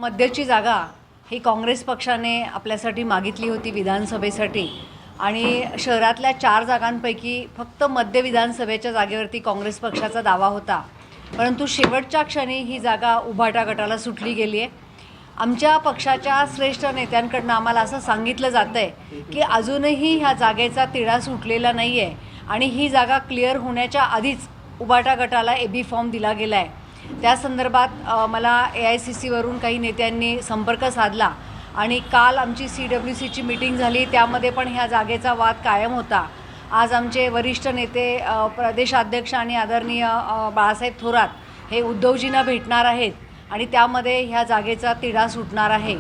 मध्यची जागा ही काँग्रेस पक्षाने आपल्यासाठी मागितली होती विधानसभेसाठी आणि शहरातल्या 4 जागांपैकी फक्त मध्य विधानसभेच्या जागेवरती काँग्रेस पक्षाचा दावा होता. परंतु शेवटच्या क्षणी ही जागा उभाटा गटाला सुटली गेली आहे. आमच्या पक्षाच्या श्रेष्ठ नेत्यांकडून आम्हाला असं सांगितलं जातं आहे की अजूनही ह्या जागेचा तिढा सुटलेला नाही आहे आणि ही जागा क्लिअर होण्याच्या आधीच उभाटा गटाला AB फॉर्म दिला गेला आहे. त्या संदर्भात मला AICCवरून काही नेत्यांनी संपर्क साधला आणि काल आमची CWCची मीटिंग झाली. त्यामध्ये पण ह्या जागेचा वाद कायम होता. आज आमचे वरिष्ठ नेते प्रदेशाध्यक्ष आणि आदरणीय बाळासाहेब थोरात हे उद्धवजींना भेटणार आहेत आणि त्यामध्ये ह्या जागेचा तिढा सुटणार आहे.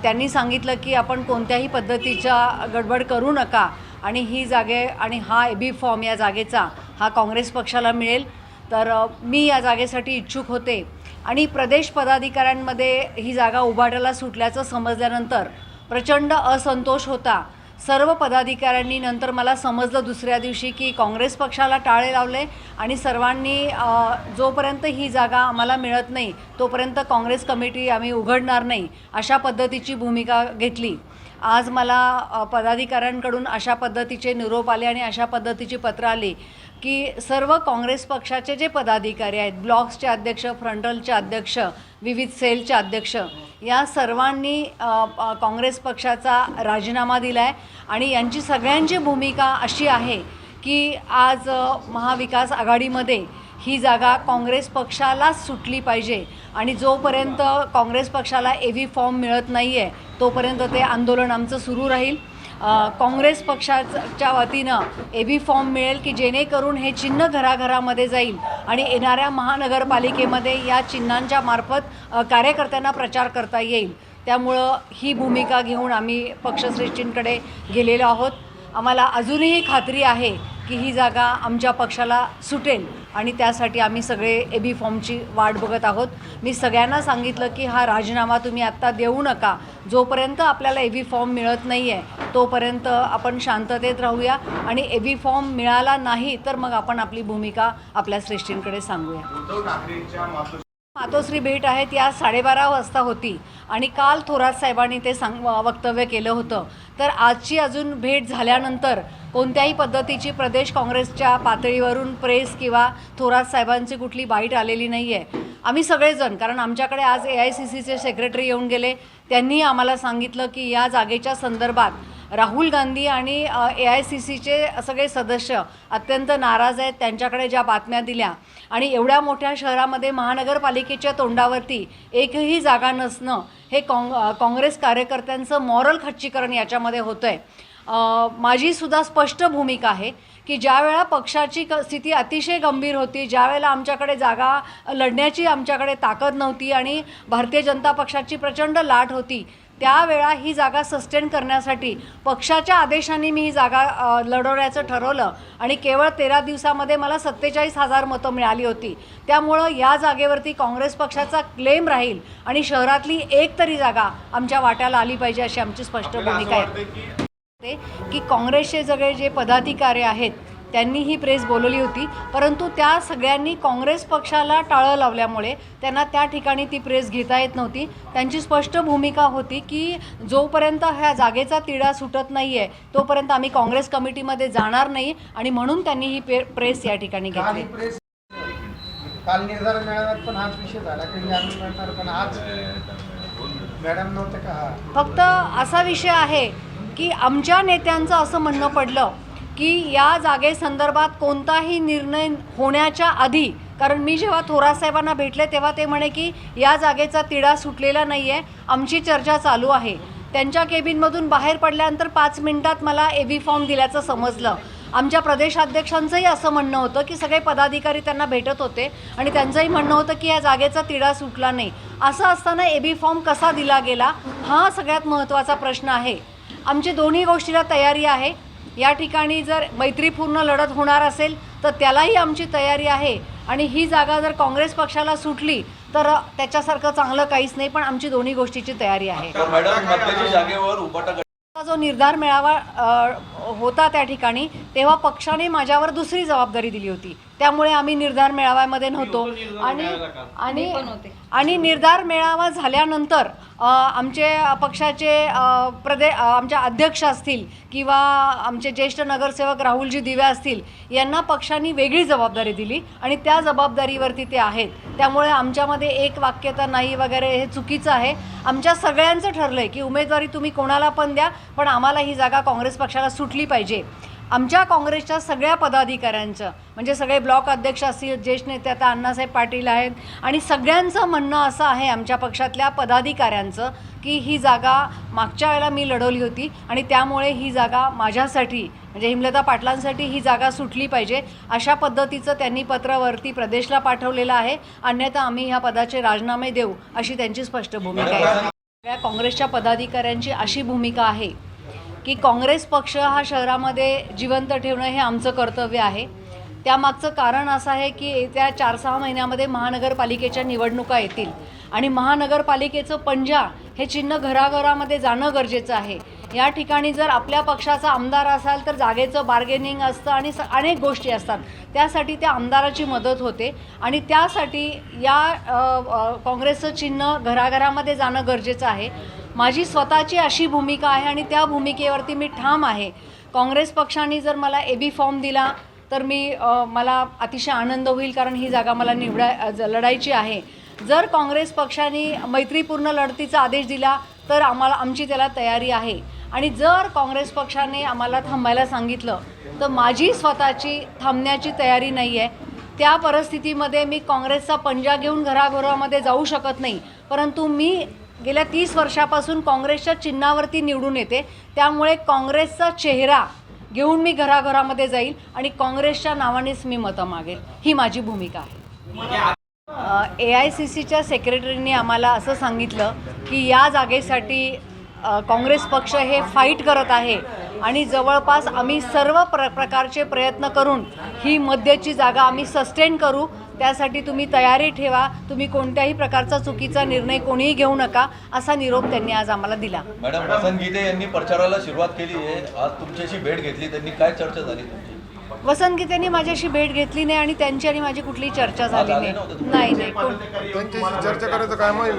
त्यांनी सांगितलं की आपण कोणत्याही पद्धतीचा गडबड करू नका आणि ही जागे आणि हा AB फॉर्म या जागेचा हा काँग्रेस पक्षाला मिळेल. तर मी या जागेसाठी इच्छुक होते आणि प्रदेश पदाधिकाऱ्यांमध्ये ही जागा उभाटाला सुटल्याचं समजल्यानंतर प्रचंड असंतोष होता. सर्व पदाधिकाऱ्यांनी नंतर मला समजलं दुसऱ्या दिवशी की काँग्रेस पक्षाला टाळे लावले आणि सर्वांनी जोपर्यंत ही जागा आम्हाला मिळत नाही तोपर्यंत काँग्रेस कमिटी आम्ही उघडणार नाही अशा पद्धतीची भूमिका घेतली. आज मला पदाधिकाऱ्यांकडून अशा पद्धतीचे निरोप आले आणि अशा पद्धतीची पत्र आली की सर्व काँग्रेस पक्षाचे जे पदाधिकारी आहेत, ब्लॉक्सचे अध्यक्ष, फ्रंटलचे अध्यक्ष, विविध सेलचे अध्यक्ष, या सर्वांनी काँग्रेस पक्षाचा राजीनामा दिला आहे आणि यांची सगळ्यांची भूमिका अशी आहे की आज महाविकास आघाडीमध्ये ही जागा काँग्रेस पक्षालाच सुटली पाहिजे आणि जोपर्यंत काँग्रेस पक्षाला AB फॉर्म मिळत नाही आहे तोपर्यंत ते आंदोलन आमचं सुरू राहील. काँग्रेस पक्षाच्या वतीनं AB फॉर्म मिळेल की जेणेकरून हे चिन्ह घराघरामध्ये जाईल आणि येणाऱ्या महानगरपालिकेमध्ये या चिन्हांच्या मार्फत कार्यकर्त्यांना प्रचार करता येईल. त्यामुळं ही भूमिका घेऊन आम्ही पक्षश्रेष्ठींकडे गेलेलो आहोत. आम्हाला अजूनही खात्री आहे की ही जागा आमच्या पक्षाला सुटेल आणि त्यासाठी आम्ही सगळे AB फॉर्मची वाट बघत आहोत. मी सगळ्यांना सांगितलं की हा राजीनामा तुम्ही आत्ता देऊ नका. जोपर्यंत आपल्याला AB फॉर्म मिळत नाही आहे तोपर्यंत आपण शांततेत राहूया आणि AB फॉर्म मिळाला नाही तर मग आपण आपली भूमिका आपल्या श्रेष्ठींकडे सांगूया. मातोश्री भेट आहे ती आज 12:30 वाजता होती आणि काल थोरात साहेबांनी ते वक्तव्य केलं होतं. तर आजची अजून भेट झाल्यानंतर कोणत्याही पद्धतीची प्रदेश काँग्रेसच्या पातळीवरून प्रेस किंवा थोरात साहेबांची कुठली बाईट आलेली नाही आहे. आम्ही सगळेजण, कारण आमच्याकडे आज AICCचे सेक्रेटरी येऊन गेले, त्यांनी आम्हाला सांगितलं की या जागेच्या संदर्भात राहुल गांधी आणि AICCचे सगळे सदस्य अत्यंत नाराज आहेत. त्यांच्याकडे ज्या बातम्या दिल्या आणि एवढ्या मोठ्या शहरामध्ये महानगरपालिकेच्या तोंडावरती एकही जागा नसणं हे काँग्रेस कार्यकर्त्यांचं मॉरल खच्चीकरण याच्यामध्ये होतं आहे. माझीसुद्धा स्पष्ट भूमिका आहे की ज्या वेळा पक्षाची स्थिती अतिशय गंभीर होती, ज्या वेळेला आमच्याकडे जागा लढण्याची आमच्याकडे ताकद नव्हती आणि भारतीय जनता पक्षाची प्रचंड लाट होती, त्यावेळा ही जागा सस्टेन करण्यासाठी पक्षाच्या आदेशाने मी ही जागा लढवण्याचं ठरवलं आणि केवळ 13 दिवसामध्ये मला 47,000 मतं मिळाली होती. त्यामुळं या जागेवरती काँग्रेस पक्षाचा क्लेम राहील आणि शहरातली एक तरी जागा आमच्या वाट्याला आली पाहिजे अशी आमची स्पष्ट भूमिका आहे. की काँग्रेसचे सगळे जे पदाधिकारी आहेत त्यांनी ही प्रेस बोलवली होती, परंतु त्या सगळ्यांनी काँग्रेस पक्षाला टाळं लावल्यामुळे त्यांना त्या ठिकाणी ती प्रेस घेता येत नव्हती. त्यांची स्पष्ट भूमिका होती की जोपर्यंत ह्या जागेचा तिढा सुटत नाही आहे तोपर्यंत आम्ही काँग्रेस कमिटीमध्ये जाणार नाही आणि म्हणून त्यांनी ही प्रेस या ठिकाणी घेतली. काल निर्धार मेळाव्यात पण हाच विषय झाला की आम्ही म्हणणार, पण आज मॅडम नव्हतं का? फक्त असा विषय आहे की आमच्या नेत्यांचं असं म्हणणं पडलं की या जागेसंदर्भात कोणताही निर्णय होण्याच्या आधी, कारण मी जेव्हा थोरात साहेबांना भेटले तेव्हा ते म्हणे की या जागेचा तिढा सुटलेला नाही आहे, आमची चर्चा चालू आहे. त्यांच्या केबिनमधून बाहेर पडल्यानंतर 5 मिनिटात मला AB फॉर्म दिल्याचं समजलं. आमच्या प्रदेशाध्यक्षांचंही असं म्हणणं होतं की सगळे पदाधिकारी त्यांना भेटत होते आणि त्यांचंही म्हणणं होतं की या जागेचा तिढा सुटला नाही. असं असताना AB फॉर्म कसा दिला गेला हा सगळ्यात महत्त्वाचा प्रश्न आहे. आमची दोन्ही गोष्टीला तयारी आहे. या ठिकाणी जर मैत्रीपूर्ण लढत होणार असेल तर त्यालाही आमची तयारी आहे आणि ही जागा जर काँग्रेस पक्षाला सुटली तर त्याच्यासारखं चांगलं काहीच नाही, पण आमची दोन्ही गोष्टीची तयारी आहे. जो निर्धार मेळावा होता त्या ठिकाणी तेव्हा पक्षाने माझ्यावर दुसरी जबाबदारी दिली होती त्यामुळे आम्ही निर्धार मेळाव्यामध्ये नव्हतो. आणि निर्धार मेळावा झाल्यानंतर आमचे पक्षाचे आमच्या अध्यक्ष असतील किंवा आमचे ज्येष्ठ नगरसेवक राहुलजी दिवे असतील यांना पक्षाने वेगळी जबाबदारी दिली आणि त्या जबाबदारीवरती ते आहेत. त्यामुळे आमच्यामध्ये एक वाक्यता नाही वगैरे हे चुकीचं आहे. आमच्या सगळ्यांचं ठरलं आहे की उमेदवारी तुम्ही कोणाला पण द्या, पण आम्हाला ही जागा काँग्रेस पक्षाला सुटली पाहिजे. आमच्या काँग्रेसच्या सगळ्या पदाधिकाऱ्यांचं म्हणजे सगळे ब्लॉक अध्यक्ष असतील, ज्येष्ठ नेते आता अण्णासाहेब पाटील आहेत आणि सगळ्यांचं म्हणणं असं आहे आमच्या पक्षातल्या पदाधिकाऱ्यांचं की ही जागा मागच्या वेळेला मी लढवली होती आणि त्यामुळे ही जागा माझ्यासाठी म्हणजे हेमलता पाटलांसाठी ही जागा सुटली पाहिजे अशा पद्धतीचं त्यांनी पत्रावरती प्रदेशला पाठवलेलं आहे. अन्यथा आम्ही ह्या पदाचे राजीनामे देऊ अशी त्यांची स्पष्ट भूमिका आहे. सगळ्या काँग्रेसच्या पदाधिकाऱ्यांची अशी भूमिका आहे की काँग्रेस पक्ष हा शहरामध्ये जिवंत ठेवणं हे आमचं कर्तव्य आहे. त्यामागचं कारण असं आहे की येत्या 4-6 महिन्यामध्ये महानगरपालिकेच्या निवडणुका येतील आणि महानगरपालिकेचं पंजा हे चिन्ह घराघरामध्ये जाणं गरजेचं आहे. या ठिकाणी जर आपल्या पक्षाचा आमदार असाल तर जागेचं बार्गेनिंग असतं आणि अनेक गोष्टी असतात. त्यासाठी त्या आमदाराची मदत होते आणि त्यासाठी या काँग्रेसचं चिन्ह घराघरामध्ये जाणं गरजेचं आहे. माझी स्वतःची अशी भूमिका आहे आणि त्या भूमिकेवरती मी ठाम आहे. काँग्रेस पक्षाने जर मला AB फॉर्म दिला तर मला अतिशय आनंद होईल, कारण ही जागा मला लढायची आहे. जर काँग्रेस पक्षाने मैत्रीपूर्ण लढतीचा आदेश दिला तर आमची त्याला तयारी आहे. आणि जर काँग्रेस पक्षाने आम्हाला थांबायला सांगितलं तर माझी स्वतःची थांबण्याची तयारी नाही आहे. त्या परिस्थितीमध्ये मी काँग्रेसचा पंजा घेऊन घराघरामध्ये जाऊ शकत नाही. परंतु मी गेल्या 30 वर्षापासून काँग्रेसच्या चिन्हावरती निवडून येते. त्यामुळे काँग्रेसचा चेहरा घेऊन मी घराघरामध्ये जाईल आणि काँग्रेसच्या नावानेच मी मतं मागेल. ही माझी भूमिका आहे. AICCच्या सेक्रेटरीने आम्हाला असं सांगितलं की या जागेसाठी काँग्रेस पक्ष हे फाईट करत आहे आणि जवळपास आम्ही सर्व प्रकारचे प्रयत्न करून ही मध्यची जागा आम्ही सस्टेन करू. त्यासाठी तुम्ही तयारी ठेवा. तुम्ही कोणत्याही प्रकारचा चुकीचा निर्णय कोणीही घेऊ नका असा निरोप त्यांनी आज आम्हाला दिला. मॅडम, वसंत गीते यांनी प्रचाराला सुरुवात केली आहे. आज तुमच्याशी भेट घेतली, त्यांनी काय चर्चा झाली तुमची? वसंत गीतेंनी माझ्याशी भेट घेतली नाही आणि त्यांची आणि माझी कुठलीही चर्चा झाली नाही. नाही त्यांच्याशी चर्चा करायचं काय माहिती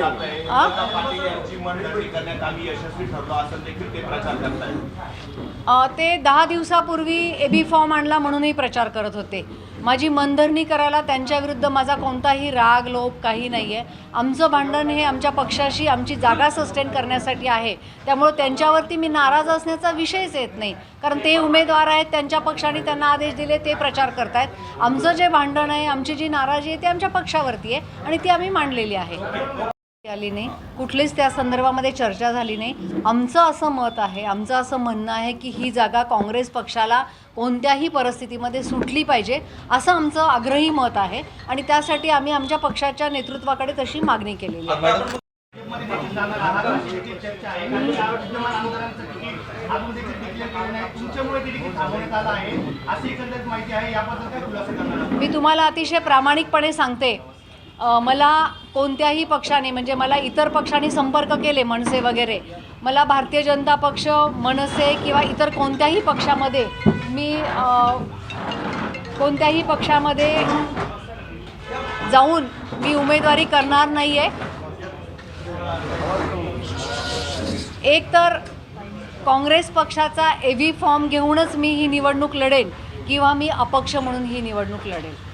ते 10 दिवसापूर्वी AB फॉर्म आणला म्हणूनही प्रचार करत होते. माझी मनधरणी करायला त्यांच्याविरुद्ध माझा कोणताही राग लोभ काही नाही आहे. आमचं भांडण हे आमच्या पक्षाशी आमची जागा सस्टेन करण्यासाठी आहे. त्यामुळे त्यांच्यावरती मी नाराज असण्याचा विषयच येत नाही, कारण ते उमेदवार आहेत, त्यांच्या पक्षाने त्यांना आदेश दिले, ते प्रचार करतायत. आमचं जे भांडण आहे, आमची जी नाराजी आहे, ते आमच्या पक्षावरती आहे आणि ती आम्ही मांडलेली आहे. आली नाही, कुठलीच त्या संदर्भामध्ये चर्चा झाली नाही. आमचं असं मत आहे, आमचं असं म्हणणं आहे की ही जागा काँग्रेस पक्षाला कोणत्याही परिस्थितीमध्ये सुटली पाहिजे असं आमचं आग्रही मत आहे आणि त्यासाठी आम्ही आमच्या पक्षाच्या नेतृत्वाकडे तशी मागणी केलेली आहे. मी तुम्हाला अतिशय प्रामाणिकपणे सांगते, मला कोणत्याही पक्षाने म्हणजे मला इतर पक्षांनी संपर्क केले, मनसे वगैरे, मला भारतीय जनता पक्ष, मनसे किंवा इतर कोणत्याही पक्षामध्ये कोणत्याही पक्षामध्ये जाऊन मी उमेदवारी करणार नाही आहे. एक तर काँग्रेस पक्षाचा AB फॉर्म घेऊनच मी ही निवडणूक लढेन किंवा मी अपक्ष म्हणून ही निवडणूक लढेन.